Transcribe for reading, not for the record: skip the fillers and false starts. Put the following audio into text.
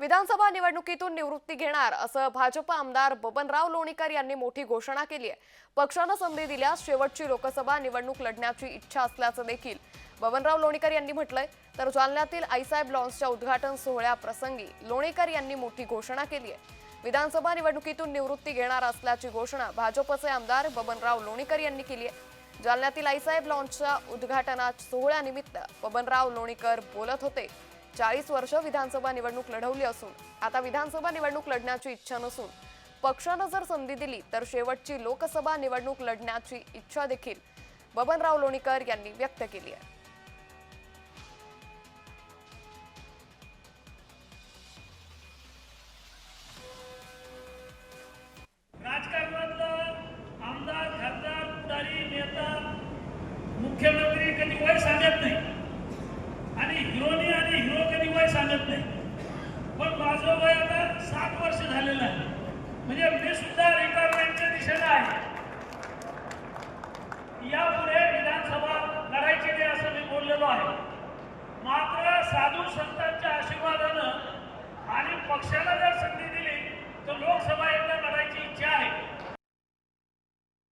विधानसभा निवडणुकीतून निवृत्ती घेणार असं भाजप आमदार बबनराव लोणीकर यांनी मोठी घोषणा केली आहे। पक्षानं संधी दिल्यास शेवटची लोकसभा निवडणूक लढण्याची इच्छा असल्याचं देखील बबनराव लोणीकर यांनी म्हटलंय। तर जालन्यातील आईसाहेब लॉन्सच्या उद्घाटन सोहळ्याप्रसंगी लोणीकर यांनी मोठी घोषणा केली आहे। विधानसभा निवडणुकीतून निवृत्ती घेणार असल्याची घोषणा भाजपचे आमदार बबनराव लोणीकर यांनी केली आहे। जालन्यातील आईसाहेब लॉन्सच्या उद्घाटना सोहळ्यानिमित्त बबनराव लोणीकर बोलत होते। 40 वर्ष विधानसभा निवडणूक लढवली असून आता विधानसभा निवडणूक लढण्याची इच्छा नसून पक्षानं जर संधी दिली तर शेवटची लोकसभा निवडणूक लढण्याची इच्छा देखील बबनराव लोणीकर यांनी व्यक्त केली आहे। राजकारणातलं आमदार, खासदार, पुढारी, नेता, मुख्यमंत्री कधी वय सांगत नाही आणि हिरोनी आणि हिरो कधी वय सांगत नाही। पण माझं वय आता 60 वर्ष झालेलं आहे, म्हणजे मी सुद्धा रिटायरमेंटच्या दिशेला आहे। यापुढे विधानसभा लढायची नाही असं मी बोललेलो आहे। मात्र साधू संतांच्या आशीर्वादानं आणि पक्षाच्या